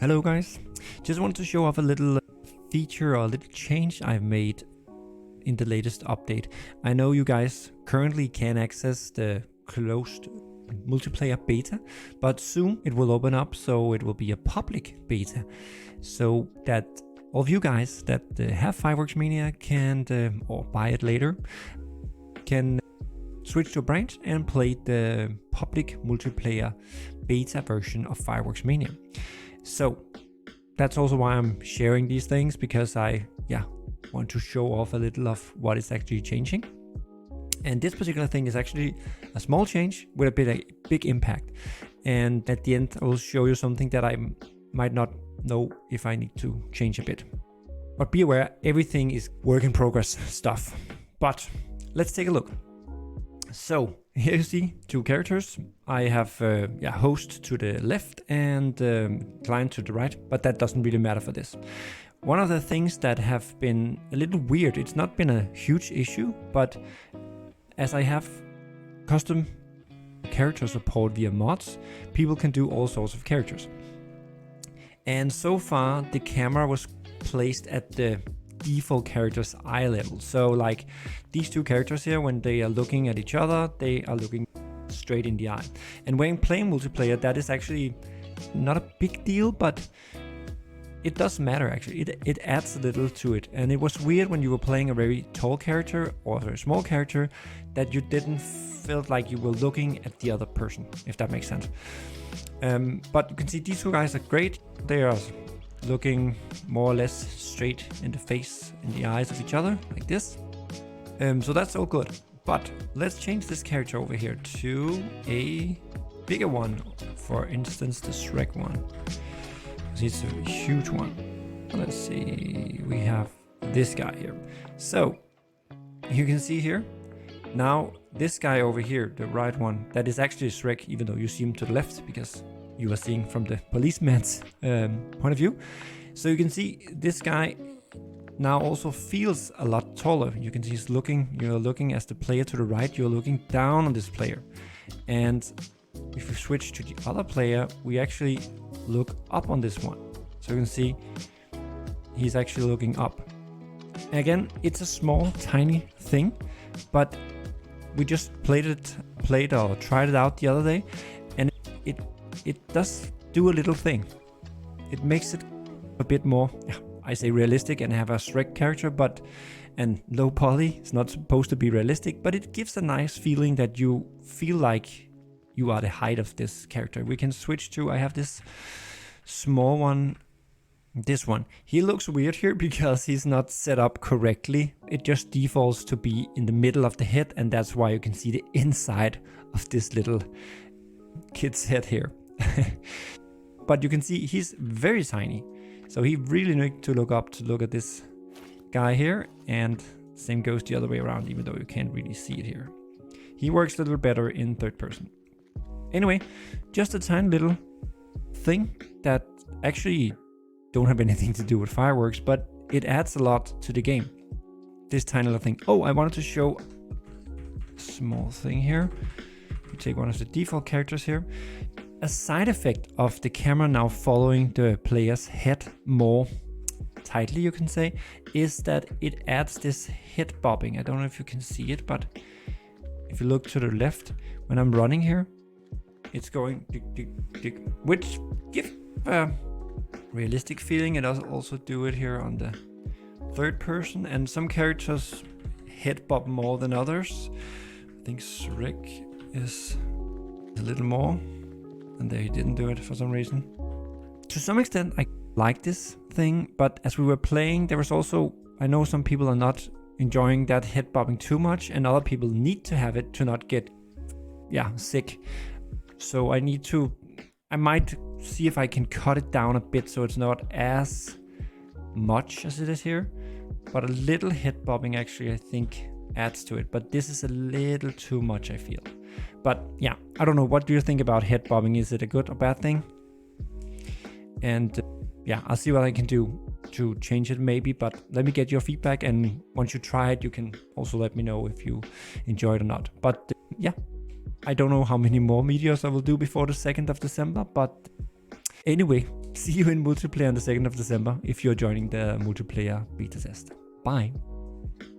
Hello guys, just wanted to show off a little feature or a little change I've made in the latest update. I know you guys currently can access the closed multiplayer beta, but soon it will open up, so it will be a public beta, so that all of you guys that have Fireworks Mania can, or buy it later, can switch to a branch and play the public multiplayer beta version of Fireworks Mania. So that's also why I'm sharing these things, because I want to show off a little of what is actually changing. And this particular thing is actually a small change with a big impact. And at the end, I will show you something that I might not know if I need to change a bit. But be aware, everything is work in progress stuff. But let's take a look. So here you see two characters. I have host to the left and client to the right, but that doesn't really matter for this. One of the things that have been a little weird, it's not been a huge issue, but as I have custom character support via mods, people can do all sorts of characters. And so far the camera was placed at the default character's eye level. So like these two characters here, when they are looking at each other, they are looking straight in the eye. And when playing multiplayer, that is actually not a big deal, but it does matter actually. It adds a little to it. And it was weird when you were playing a very tall character or a very small character that you didn't feel like you were looking at the other person, if that makes sense. But you can see these two guys are great. They are looking more or less straight in the face, in the eyes of each other, like this. So that's all good. But let's change this character over here to a bigger one. For instance, the Shrek one. It's a huge one. Let's see, we have this guy here. So you can see here, now this guy over here, the right one, that is actually Shrek, even though you see him to the left, because you are seeing from the policeman's point of view. So you can see this guy now also feels a lot taller. You can see he's looking, you're looking as the player to the right, you're looking down on this player. And if we switch to the other player, we actually look up on this one. So you can see he's actually looking up. Again, it's a small, tiny thing, but we just tried it out the other day, and it does do a little thing. It makes it a bit more, I say realistic, and have a Shrek character, and low poly. It's not supposed to be realistic, but it gives a nice feeling that you feel like you are the height of this character. We can switch to, I have this small one, this one. He looks weird here because he's not set up correctly. It just defaults to be in the middle of the head, and that's why you can see the inside of this little kid's head here. But you can see he's very tiny, so he really needs to look up to look at this guy here, and same goes the other way around, even though you can't really see it here. He works a little better in third person. Anyway, just a tiny little thing that actually don't have anything to do with fireworks, but it adds a lot to the game. This tiny little thing. Oh, I wanted to show a small thing here. We take one of the default characters here. A side effect of the camera now following the player's head more tightly, you can say, is that it adds this head bobbing. I don't know if you can see it, but if you look to the left, when I'm running here, it's going tick, tick, tick, which gives a realistic feeling. It does also do it here on the third person, and some characters head bob more than others. I think Shrek is a little more, and they didn't do it for some reason. To some extent, I like this thing, but as we were playing, there was also, I know some people are not enjoying that head bobbing too much, and other people need to have it to not get sick. So I might see if I can cut it down a bit so it's not as much as it is here, but a little head bobbing actually I think adds to it, but this is a little too much, I feel. But yeah, I don't know, what do you think about head bobbing? Is it a good or bad thing? And I'll see what I can do to change it maybe, but let me get your feedback, and once you try it, you can also let me know if you enjoy it or not. But I don't know how many more videos I will do before the 2nd of December, but anyway, See you in multiplayer on the 2nd of December if you're joining the multiplayer beta test. Bye.